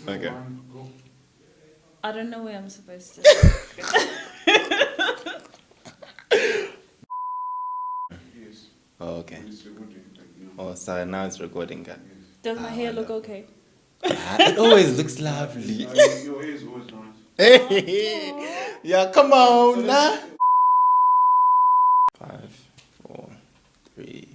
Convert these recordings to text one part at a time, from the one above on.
Okay. I don't know where I'm supposed to. Oh, okay. Oh, sorry, now it's recording. Does my hair look okay? It always looks lovely. Your hair is always nice. Hey, yeah, come on, nah. 5, 4, 3.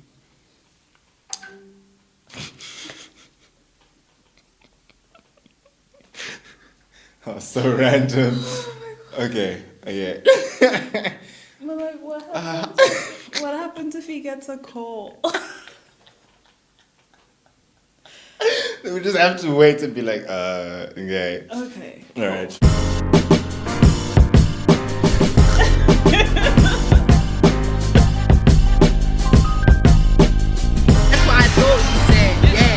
Oh, so random. Okay, okay. But like, what happens if he gets a call? We just have to wait and be like, okay. Okay. All right. That's what I thought you said. Yeah,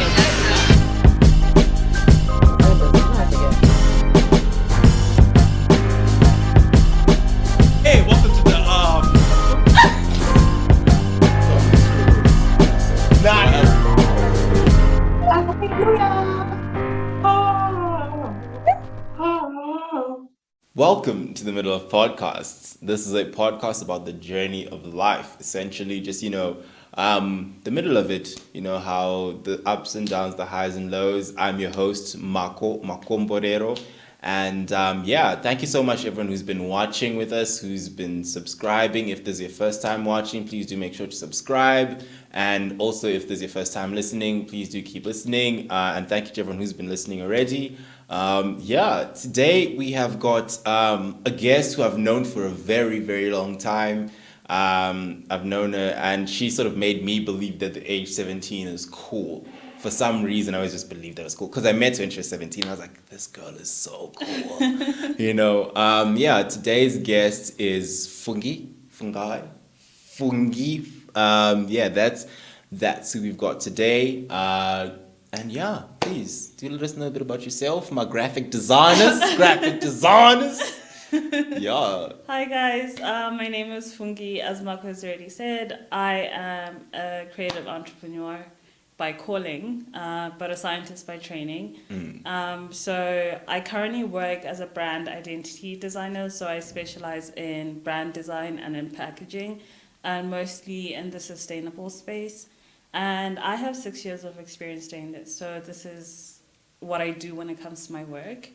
Hey, welcome to the Welcome to the Middle of Podcasts. This is a podcast about the journey of life. Essentially, just, the middle of it, how the ups and downs, the highs and lows. I'm your host, Mako Mborero. And thank you so much, everyone who's been watching with us, who's been subscribing. If this is your first time watching, please do make sure to subscribe. And also, if this is your first time listening, please do keep listening. And thank you to everyone who's been listening already. Today we have got a guest who I've known for a very, very long time. I've known her, and she sort of made me believe that the age 17 is cool. For some reason, I always just believed that was cool. Because I met her when she was 17. I was like, this girl is so cool. Today's guest is Fungi. That's who we've got today. Please, do let us know a bit about yourself. My graphic designers. Yeah. Hi guys, my name is Fungi. As Marco has already said, I am a creative entrepreneur by calling, but a scientist by training. So I currently work as a brand identity designer. So I specialize in brand design and in packaging, and mostly in the sustainable space. And I have 6 years of experience doing this. So this is what I do when it comes to my work.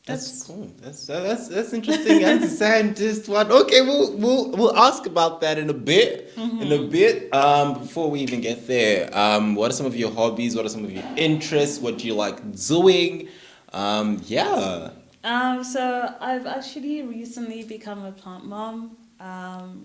That's cool. That's interesting. As a scientist, okay, we'll ask about that in a bit. Before we even get there, what are some of your hobbies? What are some of your interests? What do you like doing? So I've actually recently become a plant mom.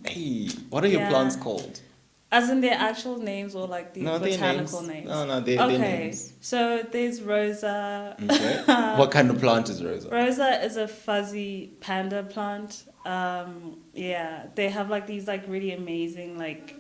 Hey, what are your plants called? As in their actual names or like the botanical names? No, their names. So there's Rosa. Okay. What kind of plant is Rosa? Rosa is a fuzzy panda plant. They have like these like really amazing like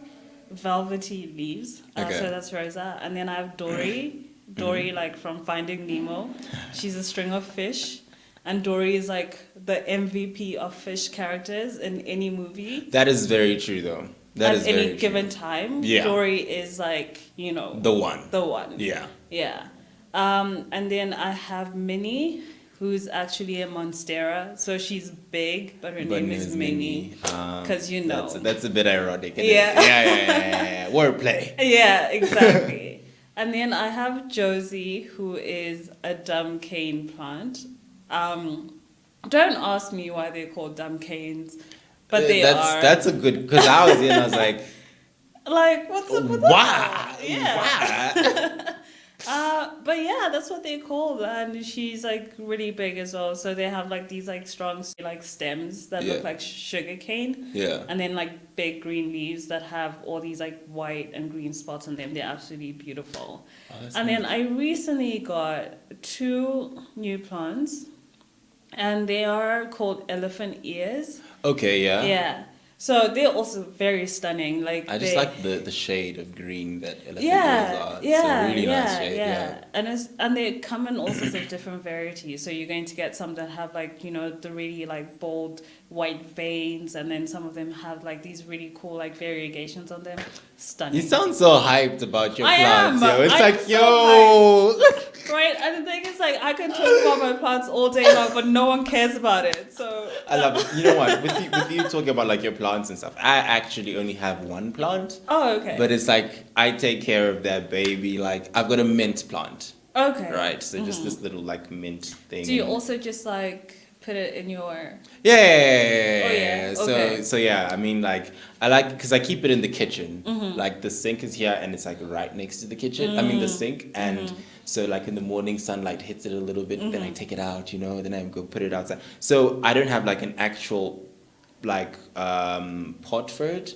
velvety leaves. So that's Rosa. And then I have Dory. Dory like from Finding Nemo. She's a string of fish. And Dory is like the MVP of fish characters in any movie. That is very true, though. At any given time, Dory is like, the one. Yeah. Yeah. And then I have Minnie, who's actually a monstera. So she's big, but her name is Minnie. Because That's a bit ironic. Yeah. Yeah. Wordplay. Yeah, exactly. And then I have Josie, who is a dumb cane plant. Don't ask me why they're called dumb canes, but they are. That's a good, because I was like, what's up with that? Yeah. But yeah, that's what they're called, and she's like really big as well. So they have like these like strong like stems that look like sugar cane. Yeah. And then like big green leaves that have all these like white and green spots on them. They're absolutely beautiful. And then I recently got 2 new plants. And they are called elephant ears. Okay, yeah. Yeah. So they're also very stunning. Like I just like the shade of green that elephant ears are. Yeah, it's a really nice shade. Yeah. And they come in all sorts of different varieties. So you're going to get some that have like, the really like bold white veins, and then some of them have like these really cool like variegations on them. Stunning. You sound so hyped about your plants, am. yo. It's I'm like, so yo. my plants all day long, but no one cares about it. So I love it. You know what? With you talking about like your plants and stuff, I actually only have one plant. Oh, okay. But it's like I take care of that baby. Like I've got a mint plant. Okay. Right. So just this little like mint thing. Do you also just like put it in your? Yeah. Oh, yeah. Okay. So yeah, I mean like I like because I keep it in the kitchen. Like the sink is here and it's like right next to the kitchen. I mean the sink and so like in the morning sunlight hits it a little bit. Then I take it out, then I go put it outside. So I don't have like an actual like pot for it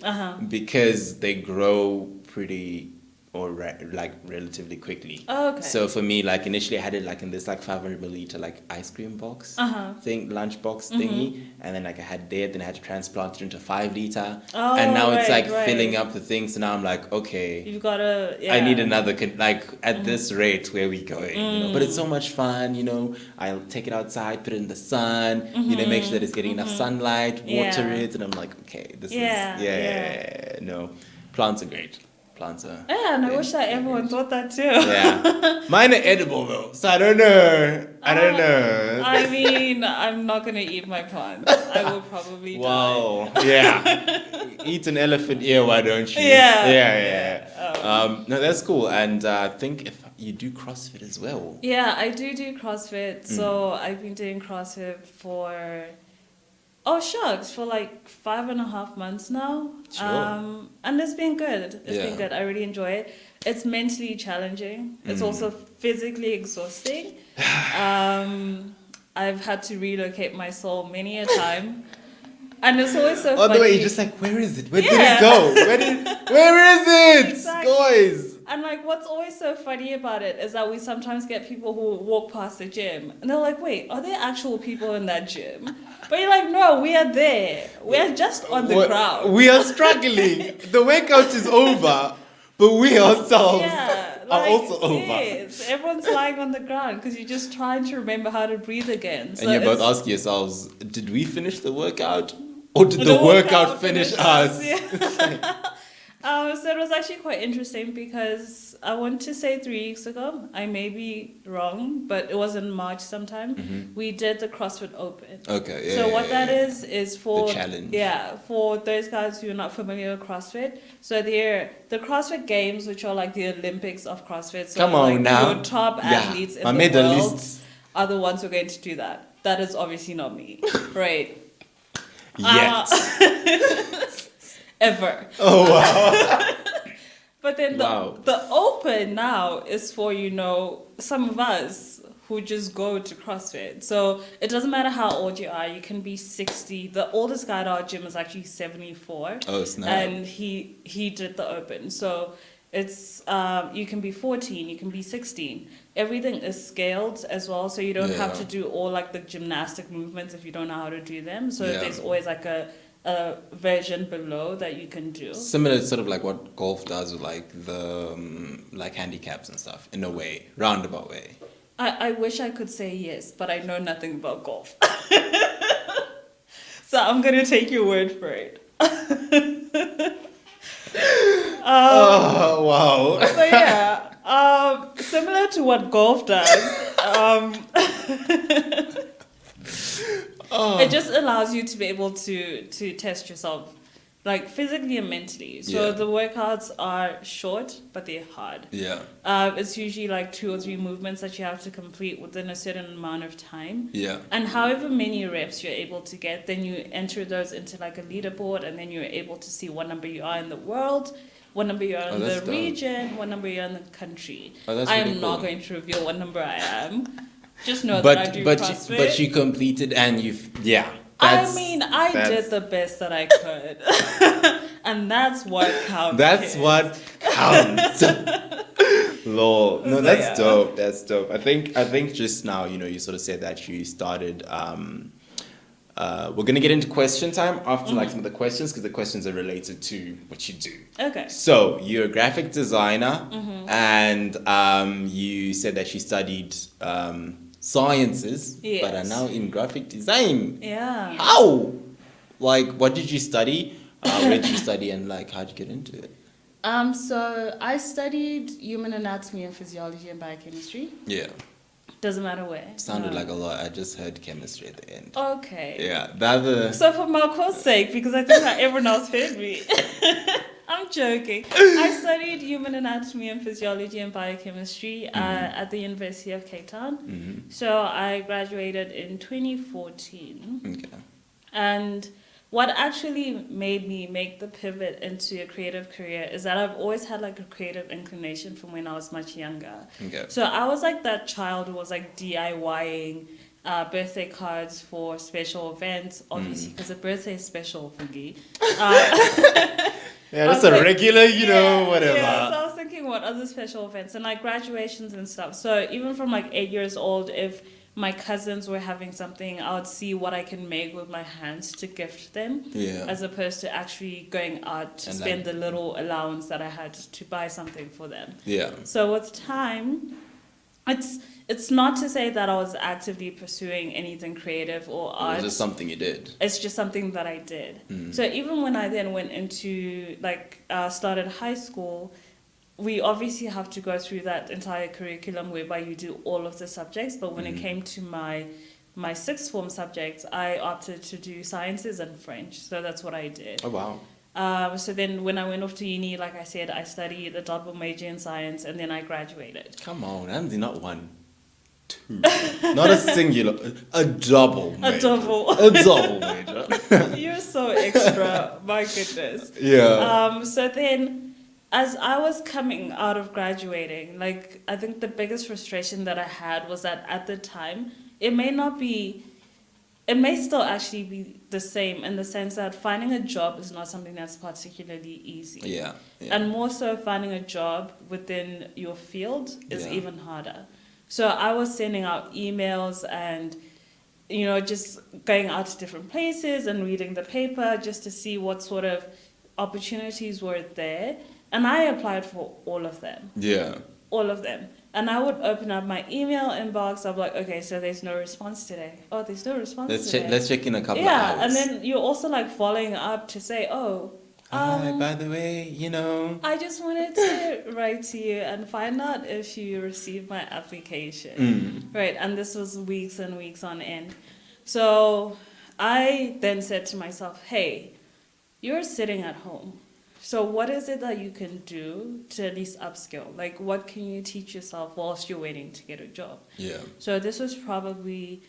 because they grow pretty like relatively quickly. Oh, okay. So for me, like initially I had it like in this like 500 milliliter like ice cream box thing, lunch box thingy, and then like I had there, then I had to transplant it into 5 liter, Oh, and now it's right, like filling up the thing. So now I'm like, okay, You've got to. Yeah. I need another like at this rate where we going, But it's so much fun, I'll take it outside, put it in the sun, make sure that it's getting enough sunlight, water Yeah. it, and I'm like, okay, this Yeah, is no, plants are great. Plants are. Yeah, and I wish that everyone thought that too. Yeah, mine are edible though, so I don't know. I mean, I'm not gonna eat my plants. I will probably die. Wow. Yeah. Eat an elephant ear, why don't you? Yeah. Yeah. No, that's cool. And I think if you do CrossFit as well. Yeah, I do CrossFit. So I've been doing CrossFit for for like 5.5 months now. Sure. And it's been good. It's Yeah. been good. I really enjoy it. It's mentally challenging. It's also physically exhausting. I've had to relocate my soul many a time. And it's always so funny. On the way, you're just like, where is it? Where did Yeah. it go? Where is it? Exactly. Guys. And like, what's always so funny about it is that we sometimes get people who walk past the gym and they're like, wait, are there actual people in that gym? But you're like, no, we are there. We are just on the ground. We are struggling. The workout is over, but we ourselves are also over. Yes, everyone's lying on the ground because you're just trying to remember how to breathe again. So And you're both it's- asking yourselves, did we finish the workout? Or did the workout finish us? Yeah. So it was actually quite interesting because I want to say 3 weeks ago, I may be wrong, but it was in March sometime, we did the CrossFit Open. Okay, yeah. So what that is for... The challenge. Yeah, for those guys who are not familiar with CrossFit. So they're the CrossFit Games, which are like the Olympics of CrossFit. So Come on like now. your top Yeah, athletes in my the world medalists. are the ones who are going to do that. That is obviously not me. Right. Yet. Ever. Oh, wow. But then the Open now is for, some of us who just go to CrossFit. So it doesn't matter how old you are. You can be 60. The oldest guy at our gym is actually 74. Oh, snap. And he did the Open. So it's you can be 14, you can be 16. Everything is scaled as well. So you don't have to do all like the gymnastic movements if you don't know how to do them. So there's always like a version below that you can do. Similar to sort of like what golf does with like the like handicaps and stuff in a way, roundabout way. I wish I could say yes, but I know nothing about golf. So I'm going to take your word for it. Oh, wow. So yeah, similar to what golf does, it just allows you to be able to test yourself, like physically and mentally. So the workouts are short, but they're hard. Yeah. It's usually like 2 or 3 movements that you have to complete within a certain amount of time. Yeah. And however many reps you're able to get, then you enter those into like a leaderboard, and then you're able to see what number you are in the world, what number you are in the region, what number you are in the country. I am not going to reveal what number I am. Just know that I do CrossFit. But you completed and I did the best that I could. And that's what counts. That's what counts. Lol. No, that's dope. That's dope. I think just now, you sort of said that you started we're gonna get into question time after like some of the questions, because the questions are related to what you do. Okay. So you're a graphic designer, and you said that you studied sciences, but are now in graphic design. Yeah. How? Like, what did you study? Where did you study, and like, how'd you get into it? So I studied human anatomy and physiology and biochemistry. Yeah. Doesn't matter where. Sounded No. like a lot. I just heard chemistry at the end. Okay. Yeah, the other. So for Marco's sake, because I think that everyone else heard me, I'm joking. I studied human anatomy and physiology and biochemistry at the University of Cape Town. So I graduated in 2014. Okay. And what actually made me make the pivot into a creative career is that I've always had like a creative inclination from when I was much younger. Okay. So I was like that child who was like DIYing birthday cards for special events, obviously, because a birthday is special, Fungi. Yeah, I that's was a like, regular, you know, whatever. Yeah, so I was thinking, what other special events and like graduations and stuff. So even from like 8 years old, if my cousins were having something, I would see what I can make with my hands to gift them, Yeah. as opposed to actually going out to And spend like- the little allowance that I had to buy something for them. Yeah. So with time, it's not to say that I was actively pursuing anything creative or It art. was just something you did. It's just something that I did. So even when I then went into started high school, we obviously have to go through that entire curriculum whereby you do all of the subjects. But when it came to my sixth form subjects, I opted to do sciences and French. So that's what I did. Oh, wow. So then when I went off to uni, like I said, I studied a double major in science and then I graduated. Come on, Andy, not one, two. Not a singular, a double major. A double. A double major. You're so extra. My goodness. Yeah. So then, as I was coming out of graduating, like I think the biggest frustration that I had was that at the time, it may still actually be the same in the sense that finding a job is not something that's particularly easy. Yeah. And more so, finding a job within your field is Yeah. even harder. So I was sending out emails and, you know, just going out to different places and reading the paper just to see what sort of opportunities were there. And I applied for all of them. Yeah. All of them. And I would open up my email inbox. I'm like, okay, so there's no response today. Oh, there's no response today. Let's check in a couple of Yeah, hours. and then you're also like following up to say, oh, Hi, by the way, you know. I just wanted to write to you and find out if you received my application. Right, and this was weeks and weeks on end. So I then said to myself, hey, you're sitting at home. So what is it that you can do to at least upskill? Like, what can you teach yourself whilst you're waiting to get a job? Yeah. So this was probably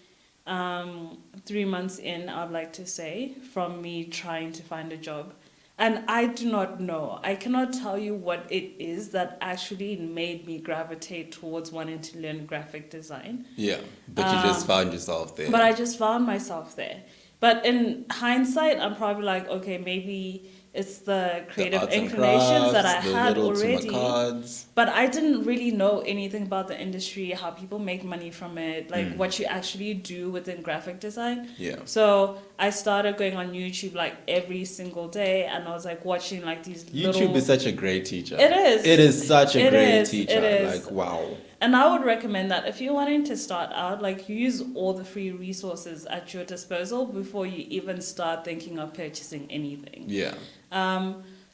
3 months in, I'd like to say, from me trying to find a job. And I do not know. I cannot tell you what it is that actually made me gravitate towards wanting to learn graphic design. Yeah. But you just found yourself there. But I just found myself there. But in hindsight, I'm probably like, okay, maybe it's the creative arts and inclinations that I crafts, the had little already. cards. But I didn't really know anything about the industry, how people make money from it, like what you actually do within graphic design. Yeah. So I started going on YouTube like every single day, and I was like watching like these YouTube is such a great teacher. It is. It is such a It great is, teacher. it is. Like, wow. And I would recommend that if you're wanting to start out, like use all the free resources at your disposal before you even start thinking of purchasing anything. Yeah.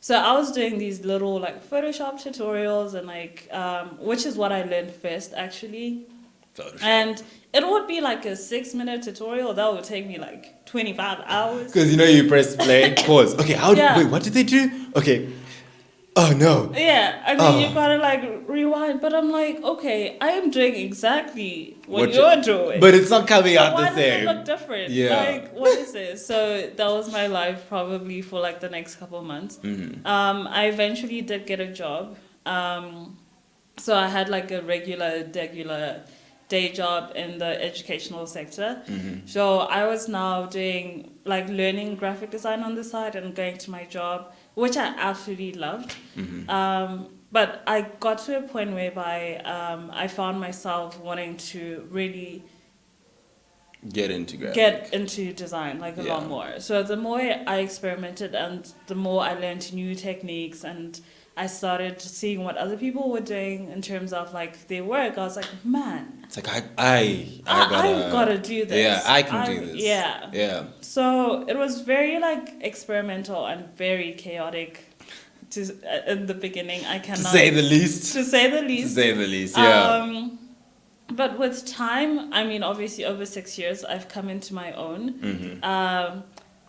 So I was doing these little like Photoshop tutorials and like, which is what I learned first actually. Photoshop. And it would be like a 6-minute tutorial that would take me like 25 hours. Because you know you press play, pause. Okay, Yeah. wait, what did they do? Okay. Oh no. Yeah, and then Oh. you gotta like rewind. But I'm like, okay, I am doing exactly what What you're doing. But it's not coming out Why the does it same. look different? Yeah. Like, what is this? So that was my life probably for like the next couple of months. I eventually did get a job. So I had like a regular day job in the educational sector. So I was now doing like learning graphic design on the side and going to my job, which I absolutely loved. But I got to a point whereby I found myself wanting to really Get into graphic. get into design like a Yeah. lot more. So the more I experimented and the more I learned new techniques and I started seeing what other people were doing in terms of like their work, I was like, man, It's like I gotta do this. Yeah, I can do this. Yeah. Yeah. So it was very like experimental and very chaotic in the beginning. I To cannot say the least. to say the least. To say the least, yeah. but with time, I mean, obviously over 6 years, I've come into my own.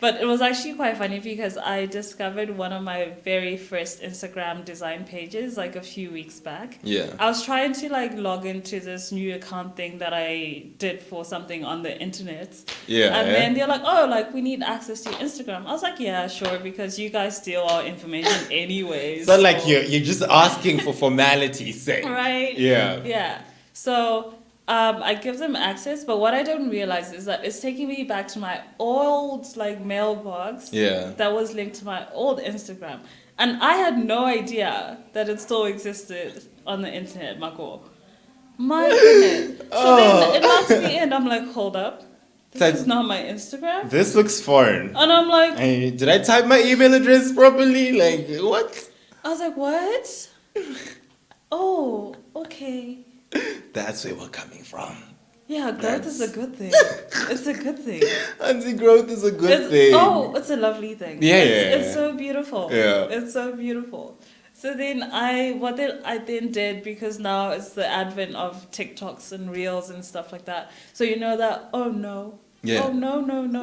But it was actually quite funny because I discovered one of my very first Instagram design pages like a few weeks back. Yeah. I was trying to like log into this new account thing that I did for something on the internet. Yeah. And then they're like, oh, like we need access to your Instagram. I was like, yeah, sure, because you guys steal our information anyways. So like you're just asking for formality's sake. Right? Yeah. Yeah. So I give them access, but what I don't realize is that it's taking me back to my old like mailbox Yeah. that was linked to my old Instagram. And I had no idea that it still existed on the internet, Mako. My goodness. So then it knocks me in. I'm like, hold up. This is not my Instagram. This looks foreign. And I'm like, Hey, did I type my email address properly? Like, what? I was like, what? Oh, okay. That's where we're coming from. Yeah, growth is a good thing. It's a good thing. Anti-growth is a good thing. Oh, it's a lovely thing. Yeah, It's so beautiful. Yeah. It's so beautiful. So then I then did, because now it's the advent of TikToks and Reels and stuff like that. So you know that, oh no. Yeah. Oh no.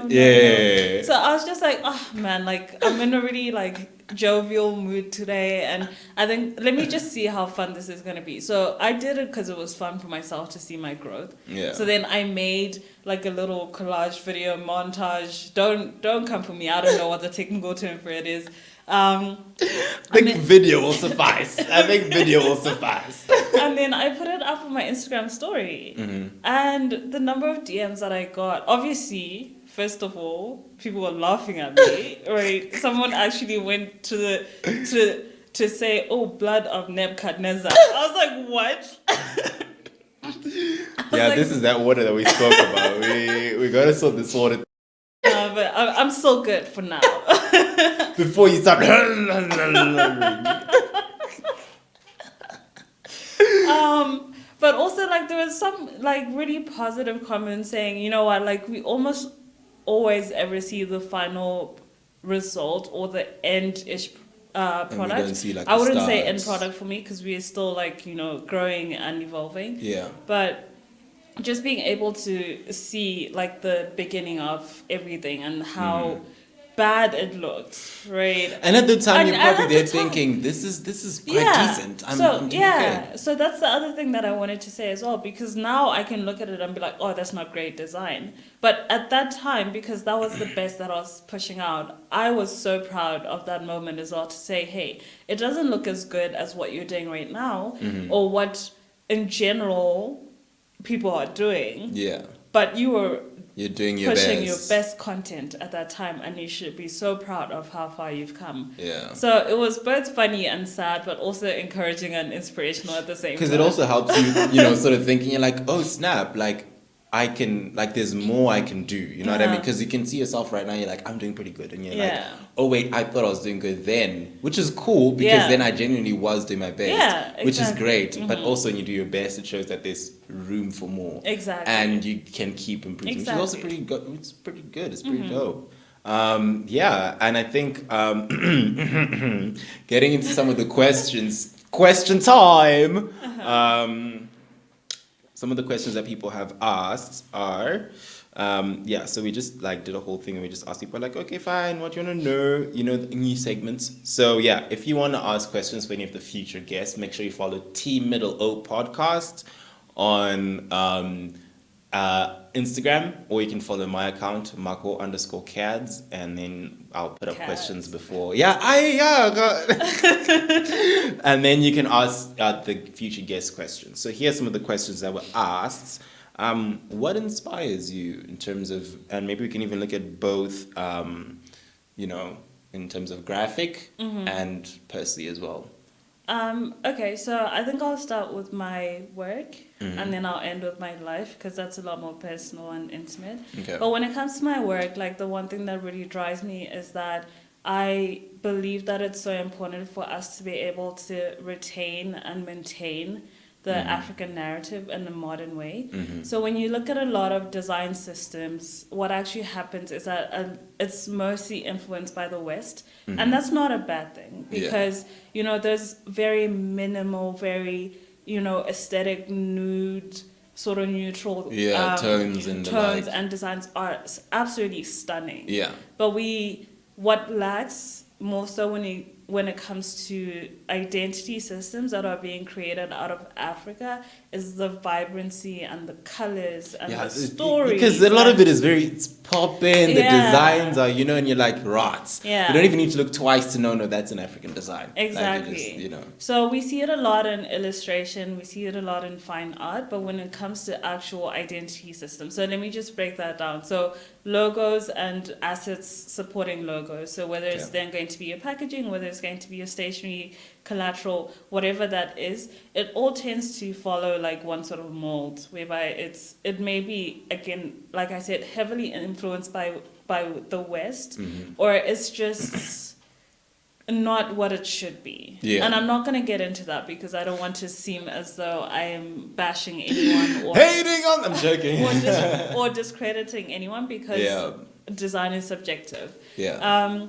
Yeah. So I was just like, oh man, like I'm in a really like jovial mood today, and I think let me just see how fun this is gonna be. So I did it because it was fun for myself to see my growth. Yeah. So then I made like a little collage video montage. Don't come for me. I don't know what the technical term for it is. I think video will suffice. And then I put it up on my Instagram story. Mm-hmm. And the number of DMs that I got, obviously, first of all, people were laughing at me, right? Someone actually went to say, oh, blood of Nebuchadnezzar. I was like, what? Yeah, this is that water that we spoke about. We gotta sort this water But I'm still good for now. before you start. But also, like, there was some, like, really positive comments saying, you know what, like, we almost always ever see the final result or the end-ish product. don't see, like, I the wouldn't say start. end product for me because we are still, like, you know, growing and evolving. Yeah. But just being able to see, like, the beginning of everything and how bad it looked, right? And at the time, And you're probably at there the time- thinking, this is quite decent. I'm doing okay. So that's the other thing that I wanted to say as well, because now I can look at it and be like, oh, that's not great design. But at that time, because that was the best that I was pushing out, I was so proud of that moment as well, to say, hey, it doesn't look as good as what you're doing right now, or what in general people are doing. Yeah. But you're doing your pushing best. your best content at that time, and you should be so proud of how far you've come. Yeah. So it was both funny and sad, but also encouraging and inspirational at the same time. Because it also helps you, sort of thinking, you're like, oh, snap, like, I can, like, there's more I can do, you know what I mean? Because you can see yourself right now, you're like, I'm doing pretty good. And you're like, oh, wait, I thought I was doing good then, which is cool, because then I genuinely was doing my best, which is great. But also when you do your best, it shows that there's room for more. Exactly. And you can keep improving, which is also pretty good. It's pretty good. It's pretty dope. Yeah, and I think getting into some of the questions, question time. Some of the questions that people have asked are, so we just like did a whole thing and we just asked people like, okay, fine, what do you want to know? The new segments. So yeah, if you want to ask questions for any of the future guests, make sure you follow Team Middle O Podcast on Instagram, or you can follow my account, Mako_Cads, and then I'll put up questions before. And then you can ask the future guest questions. So here's some of the questions that were asked. What inspires you in terms of, and maybe we can even look at both, in terms of graphic and personally as well. Okay, so I think I'll start with my work and then I'll end with my life, because that's a lot more personal and intimate. Okay. But when it comes to my work, like the one thing that really drives me is that I believe that it's so important for us to be able to retain and maintain the African narrative in a modern way. So when you look at a lot of design systems, what actually happens is that it's mostly influenced by the West. And that's not a bad thing, because, there's very minimal, very, aesthetic, nude sort of neutral tones and the tones like. and designs are absolutely stunning. Yeah. But what lacks more so when it comes to identity systems that are being created out of Africa is the vibrancy and the colors and the stories. Because a lot of it is it's popping, the designs are, and you're like, rats. Yeah. You don't even need to look twice to know, no, that's an African design. Exactly. Like So we see it a lot in illustration, we see it a lot in fine art, but when it comes to actual identity systems, so let me just break that down. So logos and assets supporting logos. So whether it's then going to be your packaging, whether it's going to be your stationery, collateral, whatever that is, it all tends to follow like one sort of mold, whereby it may be, again, like I said, heavily influenced by the West, or it's just not what it should be. Yeah. And I'm not going to get into that because I don't want to seem as though I am bashing anyone or hating on. I'm joking. or discrediting anyone because design is subjective. Yeah.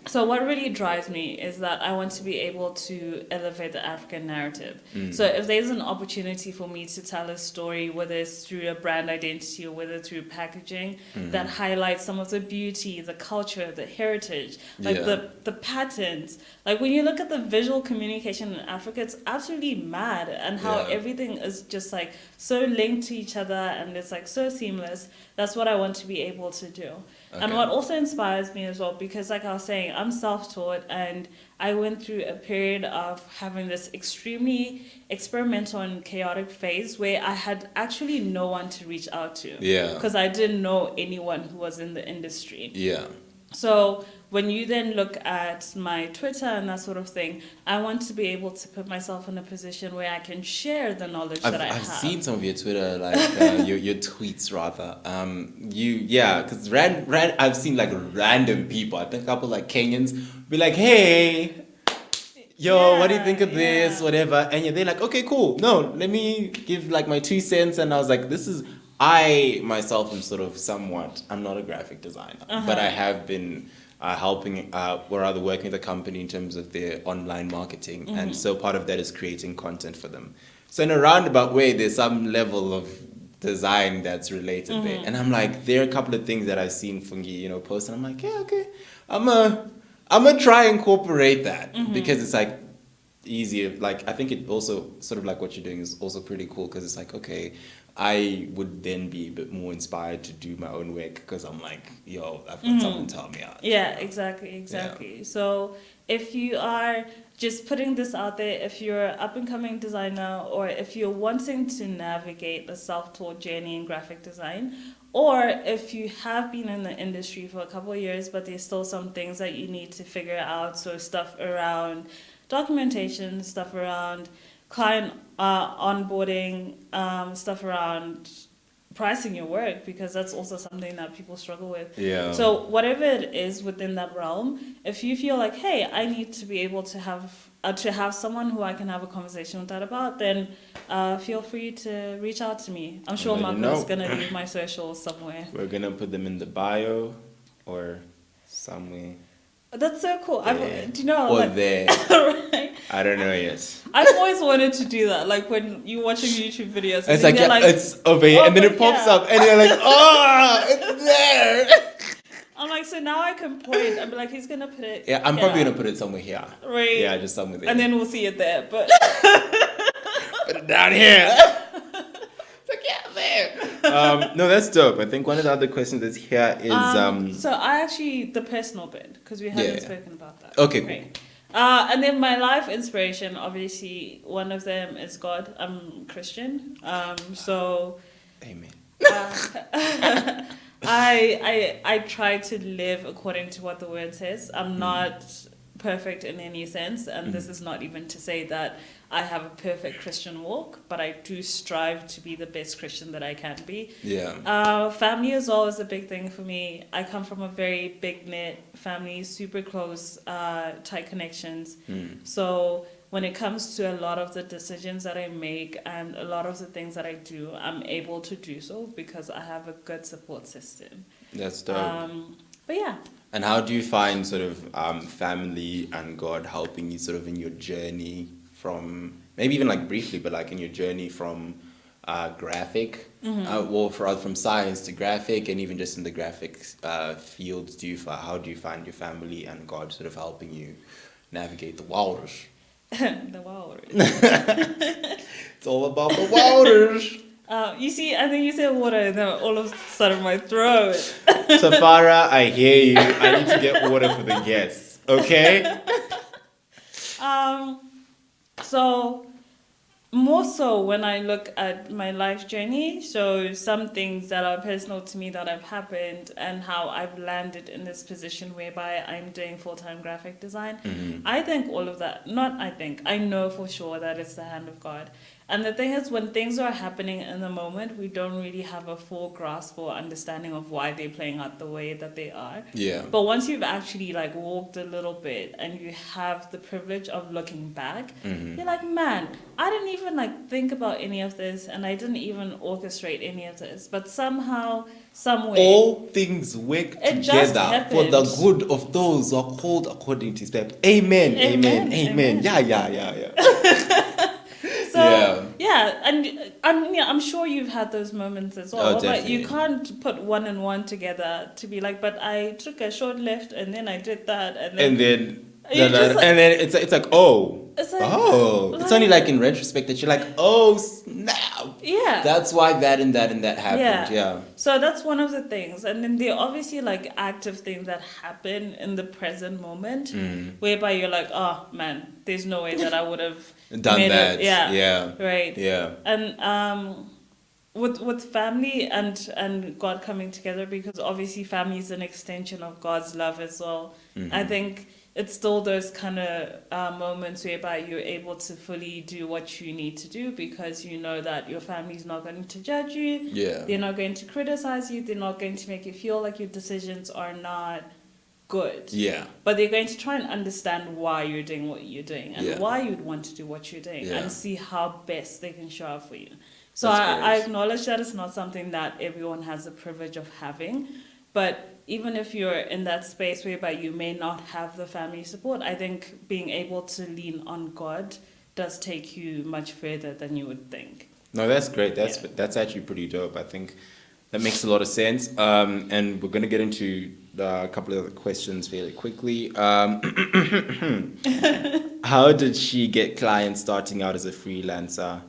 So what really drives me is that I want to be able to elevate the African narrative. So if there's an opportunity for me to tell a story, whether it's through a brand identity or whether through packaging, that highlights some of the beauty, the culture, the heritage, like the patterns. Like when you look at the visual communication in Africa, it's absolutely mad, and how everything is just like so linked to each other and it's like so seamless. That's what I want to be able to do. Okay. And what also inspires me as well, because like I was saying, I'm self-taught and I went through a period of having this extremely experimental and chaotic phase where I had actually no one to reach out to. Yeah. Because I didn't know anyone who was in the industry. Yeah. So when you then look at my Twitter and that sort of thing, I want to be able to put myself in a position where I can share the knowledge that I have. I've seen some of your Twitter, like your tweets rather. Because I've seen like random people. I think a couple like Kenyans be like, hey, what do you think of this, whatever, and they're like, okay, cool. No, let me give like my 2 cents, and I was like, I myself am sort of I'm not a graphic designer, but I have been helping or rather working with a company in terms of their online marketing, and so part of that is creating content for them. So in a roundabout way, there's some level of design that's related there, and I'm like, there are a couple of things that I've seen Fungi, post, and I'm like, yeah, okay, I'm gonna try and incorporate that because it's like easier. Like I think it also sort of like what you're doing is also pretty cool because it's like, okay, I would then be a bit more inspired to do my own work because I'm like, I've got someone tell me out. Yeah, exactly. Yeah. So if you are just putting this out there, if you're an up-and-coming designer, or if you're wanting to navigate a self-taught journey in graphic design, or if you have been in the industry for a couple of years, but there's still some things that you need to figure out, so stuff around documentation, stuff around client onboarding, stuff around pricing your work, because that's also something that people struggle with. Yeah. So whatever it is within that realm, if you feel like, hey, I need to be able to have someone who I can have a conversation with that about, then feel free to reach out to me. I'm sure Marco's gonna leave my socials somewhere. We're gonna put them in the bio or somewhere. That's so cool. Do you know? Or there. Right? I don't know yet. I've always wanted to do that. Like when you're watching YouTube videos. It's like, it's over here, and then it pops up, and you're like, oh, it's there. I'm like, so now I can point. I'm like, he's gonna put it. Yeah, I'm probably gonna put it somewhere here. Right. Yeah, just somewhere there. And then we'll see it there, but put it down here. It's like, yeah, there. No, that's dope. I think one of the other questions that's here is So I actually the personal bit, because we haven't spoken about that. Okay, cool. Right. And then my life inspiration, obviously, one of them is God. I'm Christian. So amen. I try to live according to what the word says. I'm not perfect in any sense, and this is not even to say that I have a perfect Christian walk, but I do strive to be the best Christian that I can be. Yeah. Family as well is a big thing for me. I come from a very big knit family, super close, tight connections. So when it comes to a lot of the decisions that I make and a lot of the things that I do, I'm able to do so because I have a good support system. That's dope. But yeah. And how do you find sort of family and God helping you sort of in your journey from, maybe even like briefly, but like in your journey from graphic, well, from science to graphic, and even just in the graphics field, how do you find your family and God sort of helping you navigate the waters? The waters. It's all about the waters. You see, I think you said water, and then all of a sudden my throat. Safara, I hear you. I need to get water for the guests. Okay. So more so when I look at my life journey, so some things that are personal to me that have happened and how I've landed in this position whereby I'm doing full-time graphic design, I think all of that, I know for sure that it's the hand of God. And the thing is, when things are happening in the moment, we don't really have a full grasp or understanding of why they're playing out the way that they are. Yeah. But once you've actually like walked a little bit and you have the privilege of looking back, you're like, man, I didn't even like think about any of this, and I didn't even orchestrate any of this. But somehow, somewhere, all things work It just together for the happened. good of those who are called according to His purpose. Amen. Amen. Amen. Amen. Yeah. So, yeah, and I'm sure you've had those moments as well. Oh, But definitely. you can't put one and one together to be like, but I took a short left and then I did that. And then You're just like- and then it's like, oh. It's like, It's only like in retrospect that you're like, oh snap. yeah. That's why that and that and that happened. Yeah. So that's one of the things. And then there are obviously like active things that happen in the present moment whereby you're like, oh man, there's no way that I would have Done made that. it. Yeah. Yeah. Right. Yeah. And with family and God coming together, because obviously family is an extension of God's love as well. I think it's still those kind of moments whereby you're able to fully do what you need to do because you know that your family's not going to judge you. Yeah. They're not going to criticize you. They're not going to make you feel like your decisions are not good. Yeah. But they're going to try and understand why you're doing what you're doing and Yeah. why you'd want to do what you're doing Yeah. and see how best they can show up for you. So That's I great. acknowledge that it's not something that everyone has the privilege of having. But even if you're in that space whereby you may not have the family support, I think being able to lean on God does take you much further than you would think. No, that's great. That's actually pretty dope. I think that makes a lot of sense. And we're gonna get into a couple of other questions fairly quickly. How did she get clients starting out as a freelancer?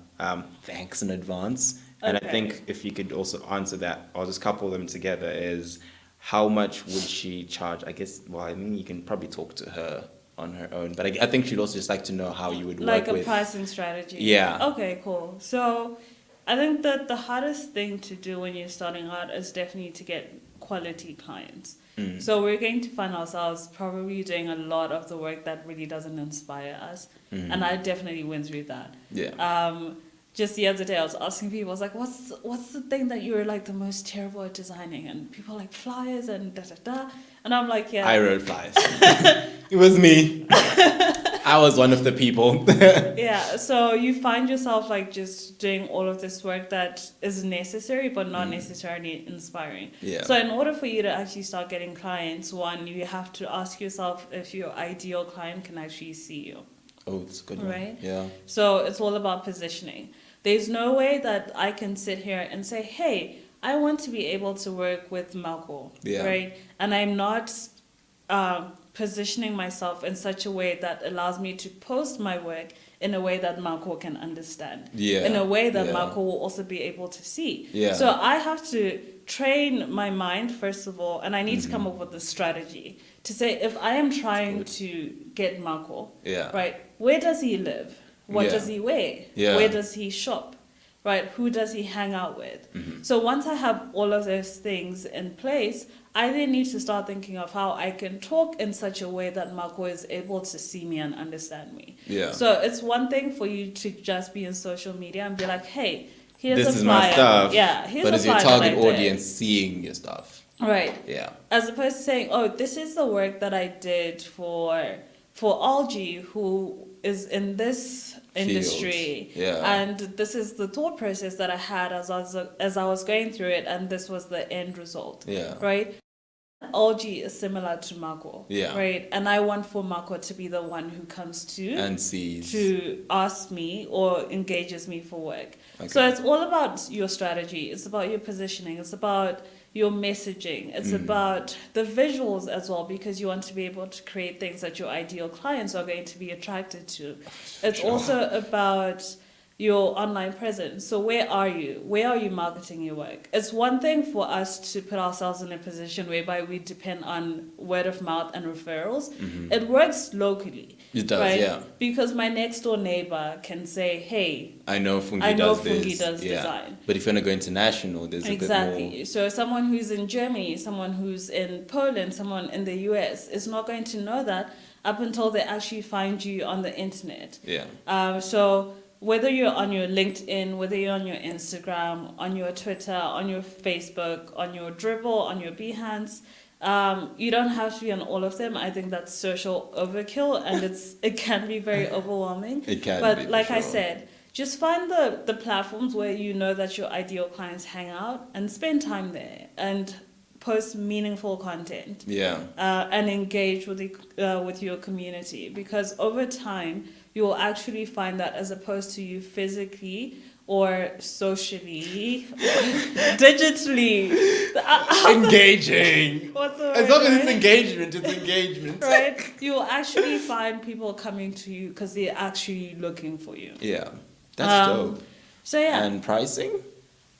Thanks in advance. And I Okay. think if you could also answer that, or just couple them together, is how much would she charge? I guess, well, I mean, you can probably talk to her on her own, but I think she'd also just like to know how you would Like work a with. pricing strategy. Yeah. Okay, cool. So I think that the hardest thing to do when you're starting out is definitely to get quality clients. So we're going to find ourselves probably doing a lot of the work that really doesn't inspire us. And I definitely went through that. Yeah. Just the other day, I was asking people, I was like, what's the thing that you're like the most terrible at designing? And people are like flyers and da-da-da. And I'm like, yeah. I wrote flyers. It was me. I was one of the people. Yeah, so you find yourself like just doing all of this work that is necessary but not necessarily inspiring. Yeah. So in order for you to actually start getting clients, one, you have to ask yourself if your ideal client can actually see you. Oh, it's a good one. Right. Yeah. So it's all about positioning. There's no way that I can sit here and say, hey, I want to be able to work with Malco, Yeah. right? And I'm not positioning myself in such a way that allows me to post my work in a way that Malco can understand. Yeah. In a way that Yeah. Malco will also be able to see. Yeah. So I have to train my mind, first of all, and I need to come up with a strategy to say, if I am trying to get Malco, Yeah. right, where does he live? What Yeah. does he wear? Yeah. Where does he shop? Right? Who does he hang out with? So once I have all of those things in place, I then need to start thinking of how I can talk in such a way that Marco is able to see me and understand me. Yeah. So it's one thing for you to just be in social media and be like, hey, here's This a is flyer. my stuff. Yeah, here's but a is your flyer that target I did. audience seeing your stuff? Right. Yeah. As opposed to saying, oh, this is the work that I did for Algie, who is in this industry. Yeah. And this is the thought process that I had as I was going through it, and this was the end result. Yeah. Right? LG is similar to Marco. Yeah. Right. And I want for Marco to be the one who comes And sees. to ask me or engages me for work. Okay. So it's all about your strategy. It's about your positioning. It's about your messaging. It's about the visuals as well, because you want to be able to create things that your ideal clients are going to be attracted to. It's also about your online presence. So where are you? Where are you marketing your work? It's one thing for us to put ourselves in a position whereby we depend on word of mouth and referrals. It works locally. It does, right? yeah. Because my next door neighbor can say, hey, I know Fungi I know does Fungi this. does yeah. design. But if you want to go international, there's a bit Exactly. more. So someone who's in Germany, someone who's in Poland, someone in the US is not going to know that up until they actually find you on the internet. Yeah. So whether you're on your LinkedIn, whether you're on your Instagram, on your Twitter, on your Facebook, on your Dribble, on your Behance, you don't have to be on all of them. I think that's social overkill, and it can be very overwhelming. It can But be, for like I sure. said, just find the platforms where you know that your ideal clients hang out and spend time there and post meaningful content. Yeah. And engage with your community, because over time you will actually find that, as opposed to you physically or socially, digitally, Engaging. what's the As word, long as it's right? engagement, it's engagement. Right? You will actually find people coming to you because they're actually looking for you. Yeah. That's dope. So yeah. And pricing?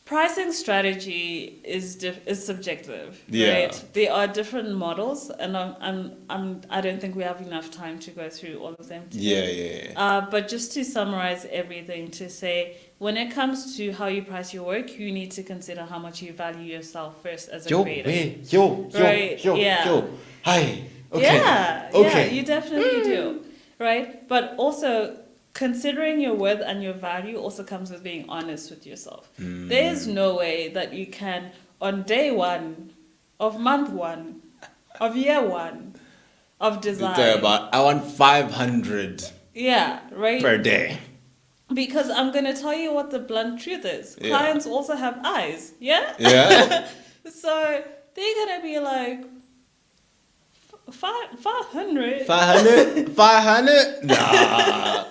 Pricing strategy is subjective, Yeah. right? There are different models, and I don't think we have enough time to go through all of them today. Yeah. But just to summarize everything, to say, when it comes to how you price your work, you need to consider how much you value yourself first as a creative. Right, yeah. Hi. Okay. Yeah, Okay. yeah, you definitely do, right? But also, considering your worth and your value also comes with being honest with yourself. There's no way that you can, on day one, of month one, of year one, of design. Tell about, I want 500 Yeah, right? per day. Because I'm going to tell you what the blunt truth is. Yeah. Clients also have eyes, yeah? Yeah. So they're going to be like, 500? 500? 500? Nah.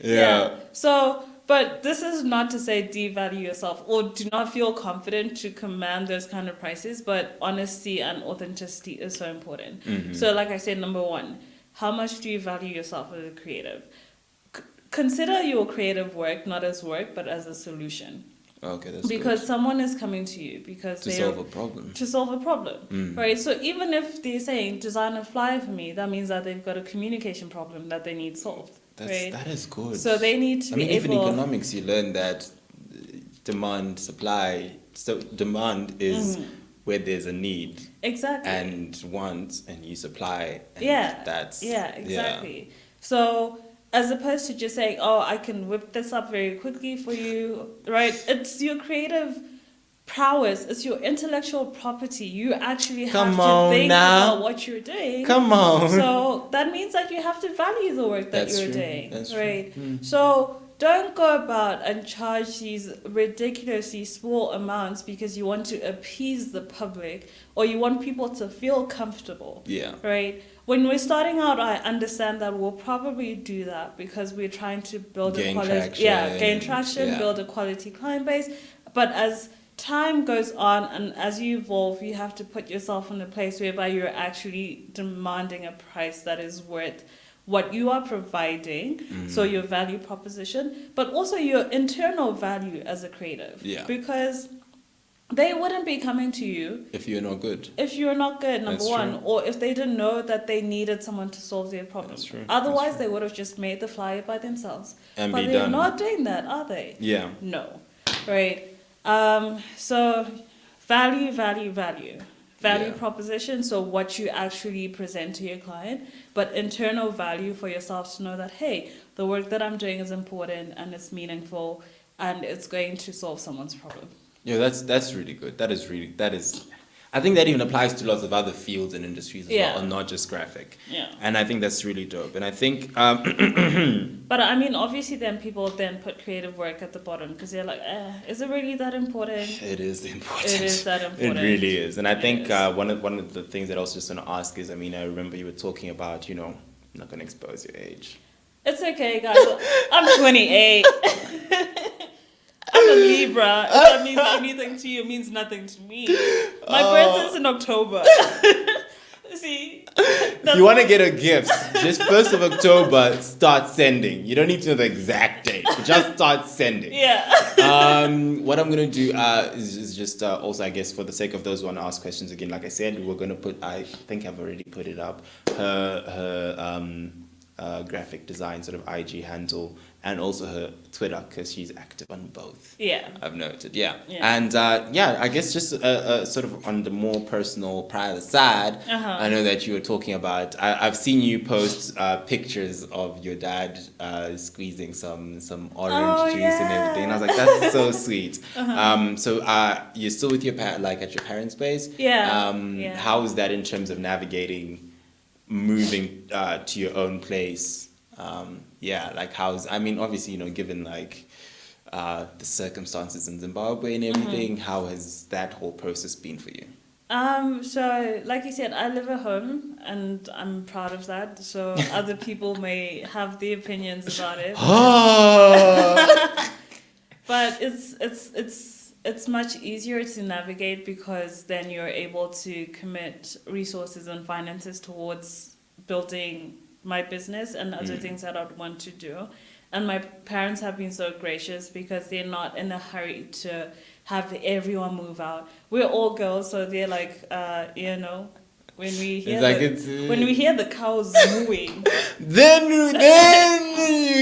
Yeah. So, but this is not to say devalue yourself or do not feel confident to command those kind of prices, but honesty and authenticity is so important. So like I said, number one, how much do you value yourself as a creative? Consider your creative work not as work, but as a solution. Okay, that's Because good. someone is coming to you because To solve a problem. to solve a problem, right? So even if they're saying design a flyer for me, that means that they've got a communication problem that they need solved, right? That is good. So they need to I be mean, even able. economics, you learn that demand, supply. So demand is where there's a need Exactly. and want, and you supply. And that's exactly. So as opposed to just saying, oh, I can whip this up very quickly for you, right? It's your creative prowess, it's your intellectual property. You actually have to think about what you're doing. Come on. So that means that you have to value the work that That's you're true. doing, That's right? true. So don't go about and charge these ridiculously small amounts because you want to appease the public or you want people to feel comfortable. Yeah. Right? When we're starting out, I understand that we'll probably do that because we're trying to build Gain a quality, traction. gain traction, Yeah. build a quality client base. But as time goes on and as you evolve, you have to put yourself in a place whereby you're actually demanding a price that is worth what you are providing, so your value proposition, but also your internal value as a creative. Yeah. Because they wouldn't be coming to you If you're not good. if you're not good, number That's one, true. or if they didn't know that they needed someone to solve their problem. That's true. Otherwise, That's they would have just made the flyer by themselves. And but be they're done. not doing that, are they? Yeah. No. Right? So value Yeah. proposition, so what you actually present to your client, but internal value for yourself to know that, hey, the work that I'm doing is important and it's meaningful and it's going to solve someone's problem. Yeah, that's really good. That is I think that even applies to lots of other fields and industries as Yeah. well, and not just graphic. Yeah. And I think that's really dope. And I think, But I mean, obviously, then people then put creative work at the bottom because they're like, is it really that important? it is important. It is that important. It really is. And I It think is. one of the things that I was just going to ask is, I mean, I remember you were talking about, you know, I'm not going to expose your age. It's okay, guys. I'm 28. I'm a Libra. If that means anything to you, it means nothing to me. My birthday's in October. See? If you want to get a gift, just 1st of October, start sending. You don't need to know the exact date. Just start sending. Yeah. What I'm going to do is just also, I guess, for the sake of those who want to ask questions again, like I said, we're going to put, I think I've already put it up, her graphic design sort of IG handle and also her Twitter because she's active on both. Yeah. I've noted, yeah. Yeah. And I guess just sort of on the more personal, private side, I know that you were talking about, I've seen you post pictures of your dad squeezing some orange juice and everything. And I was like, that's so sweet. So you're still with your like at your parents' place? Yeah. How is that in terms of navigating moving to your own place? I mean, obviously, you know, given like the circumstances in Zimbabwe and everything, how has that whole process been for you? So like you said, I live at home and I'm proud of that. So other people may have the opinions about it. But it's much easier to navigate because then you're able to commit resources and finances towards building my business and other things that I'd want to do. And my parents have been so gracious because they're not in a hurry to have everyone move out. We're all girls, so they're like, you know, when we hear when we hear the cows mooing, then you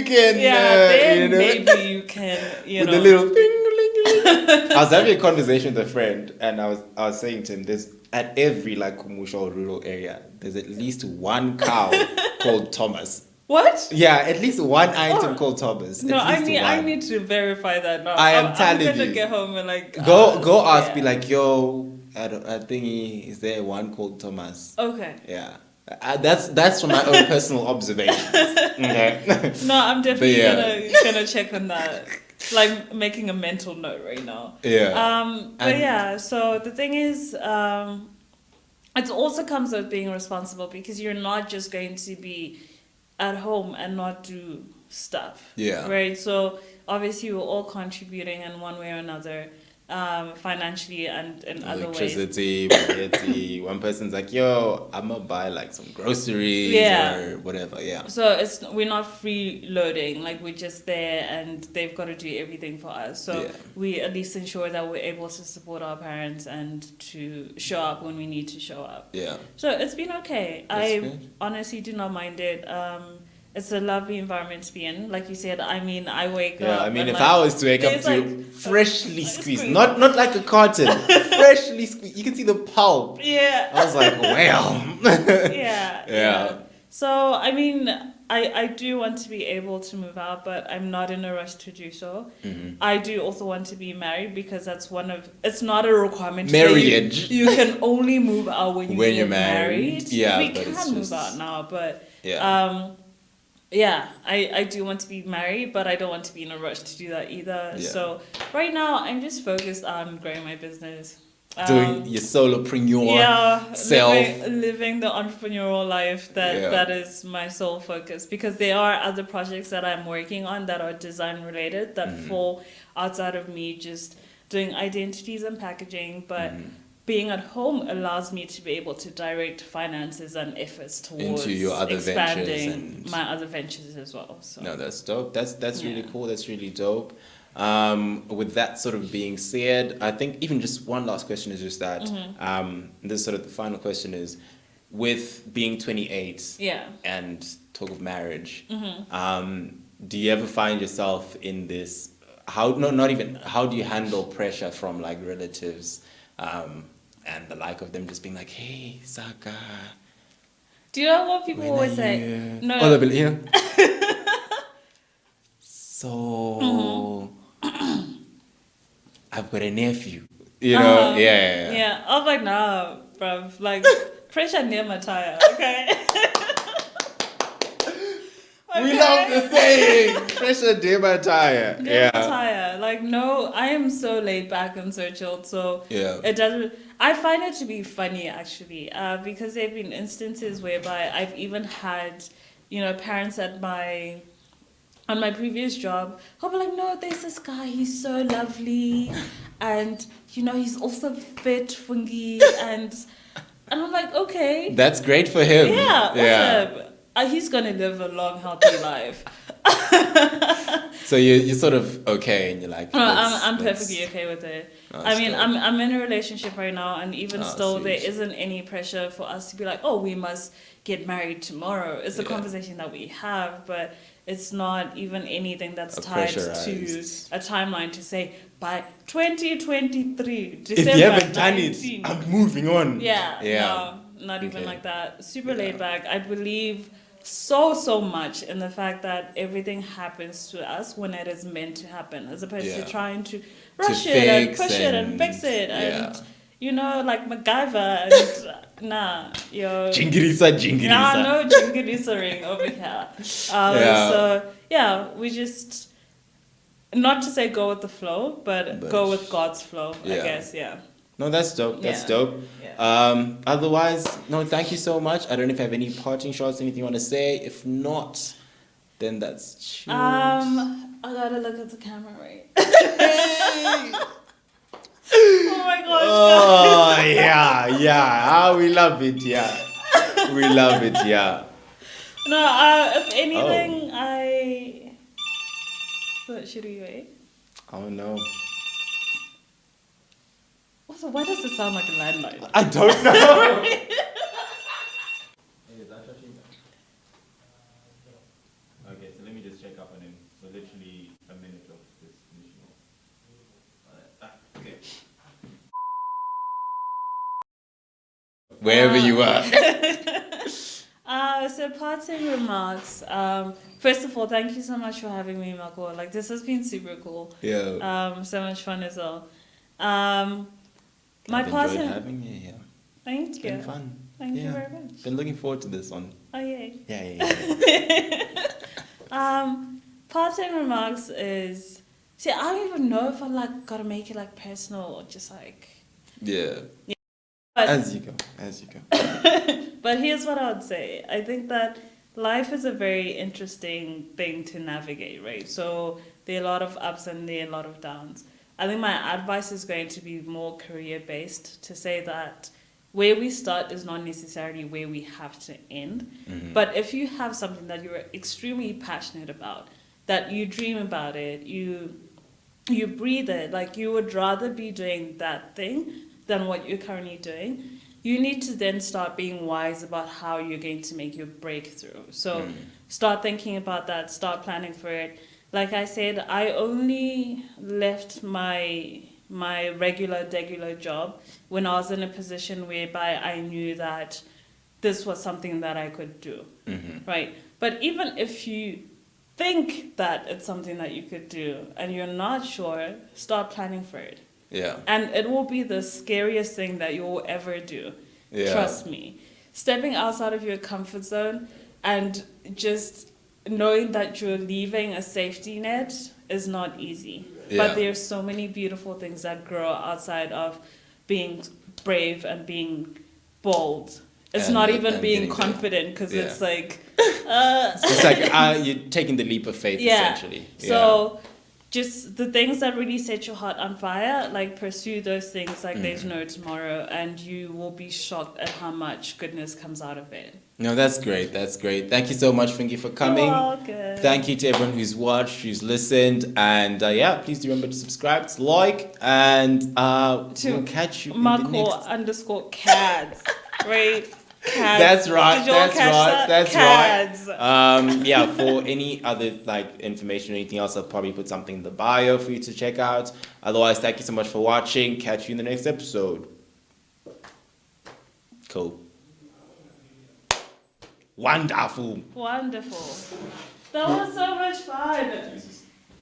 can, then you know, maybe you can, you with know. the little thing. I was having a conversation with a friend, and I was saying to him, there's at every like Kumusha or rural area, there's at least one cow called Thomas. What? Yeah, at least one item called Thomas. No, At least I one. need to verify that now. I'm telling I'm gonna you. get home and like Go ask, yeah. be like, yo, I think is there one called Thomas? Okay. Yeah. That's from my own personal observations. Okay. No, I'm definitely But gonna check on that. Like making a mental note right now. Yeah. But yeah, so the thing is, it also comes with being responsible because you're not just going to be at home and not do stuff. Yeah. Right. So obviously we're all contributing in one way or another, financially and in other ways. Electricity, one person's like, yo, I'm gonna buy like some groceries or whatever. Yeah. So we're not freeloading, like we're just there and they've got to do everything for us. So we at least ensure that we're able to support our parents and to show up when we need to show up. Yeah. So it's been okay. That's I good. honestly do not mind it. It's a lovely environment to be in. Like you said, I mean, I wake up. Yeah, I mean, and if like, I was to wake up there's, to like, freshly squeezed, squeezed. not like a carton, freshly squeezed, you can see the pulp. Yeah. I was like, well. Yeah. So, I mean, I do want to be able to move out, but I'm not in a rush to do so. Mm-hmm. I do also want to be married because that's it's not a requirement. Marriage. You can only move out when You're get married. Yeah, we but can it's move just- out now, but Yeah. I do want to be married, but I don't want to be in a rush to do that either. Yeah. So right now, I'm just focused on growing my business. Doing your solopreneur self. Living the entrepreneurial life that is my sole focus, because there are other projects that I'm working on that are design related that fall outside of me just doing identities and packaging, but being at home allows me to be able to direct finances and efforts towards Into your other expanding ventures and- my other ventures as well. So No, that's dope. That's really cool. That's really dope. With that sort of being said, I think even just one last question is just that this sort of the final question is, with being 28 and talk of marriage, do you ever find yourself in this, how do you handle pressure from like relatives and the like of them just being like, hey, Saka, do you know what people when always are say? you- No. Oh, they'll be like, yeah. So I've got a nephew. You know, yeah. Yeah, I was like, nah, bruv. Like, pressure near my tire, okay? We love the saying. Pressure near my tire. Near my tire. Like, no, I am so laid back and so chilled. So it doesn't. I find it to be funny actually, because there have been instances whereby I've even had, parents on my previous job, who'll be like, no, there's this guy, he's so lovely, and he's also fit, Fungi, and I'm like, okay, that's great for him. Yeah, awesome. He's gonna live a long, healthy life. So you're sort of okay, and you're like, I'm perfectly okay with it. I mean, I'm in a relationship right now, and even still, sweet. there isn't any pressure for us to be like, oh, we must get married tomorrow. It's a conversation that we have, but it's not even anything that's tied to a timeline to say by 2023 December. If you haven't done 19. it, I'm moving on. No, not even like that. Super laid back. I believe so much in the fact that everything happens to us when it is meant to happen, as opposed to trying to rush it and push it and fix it and like MacGyver and Jingirisa. Nah, no jingirisa-ring over here. So we just, not to say go with the flow, but go with God's flow, I guess. No, that's dope. That's dope. Yeah. Otherwise, no, thank you so much. I don't know if you have any parting shots, anything you want to say. If not, then that's chill. I gotta look at the camera, right? Oh my gosh. Oh, yeah. We love it, We love it, No, if anything, What should we wait? Oh, no. Also, why does it sound like a landline? I don't know. Okay, so let me just check up on him. So literally a minute of this initial. Okay. Wherever you are. So parting remarks. First of all, thank you so much for having me, Marco. Like, this has been super cool. Yeah. So much fun as well. I've enjoyed having you here. Thank It's you. been fun. Thank you very much. Been looking forward to this one. Oh, yay. Yeah. Parting remarks is, I don't even know if I gotta make it personal or just Yeah. But, as you go. But here's what I would say. I think that life is a very interesting thing to navigate, right? So there are a lot of ups and there are a lot of downs. I think my advice is going to be more career-based, to say that where we start is not necessarily where we have to end. Mm-hmm. But if you have something that you're extremely passionate about, that you dream about it, you breathe it, you would rather be doing that thing than what you're currently doing, you need to then start being wise about how you're going to make your breakthrough. So start thinking about that, start planning for it. Like I said, I only left my regular job when I was in a position whereby I knew that this was something that I could do, right? But even if you think that it's something that you could do and you're not sure, start planning for it. Yeah. And it will be the scariest thing that you will ever do. Yeah. Trust me. Stepping outside of your comfort zone and just knowing that you're leaving a safety net is not easy. Yeah. But there's so many beautiful things that grow outside of being brave and being bold. It's not even being confident, because it's it's like you're taking the leap of faith, essentially. So just the things that really set your heart on fire, pursue those things there's no tomorrow, and you will be shocked at how much goodness comes out of it. No, that's great. That's great. Thank you so much, Fungi, for coming. You're welcome. Thank you to everyone who's watched, who's listened, and please do remember to subscribe, to like, and we'll catch you in the next... _cads, right? Cads. That's right. That's Cads. right. For any other information or anything else, I'll probably put something in the bio for you to check out. Otherwise, thank you so much for watching. Catch you in the next episode. Cool. Wonderful. That was so much fun.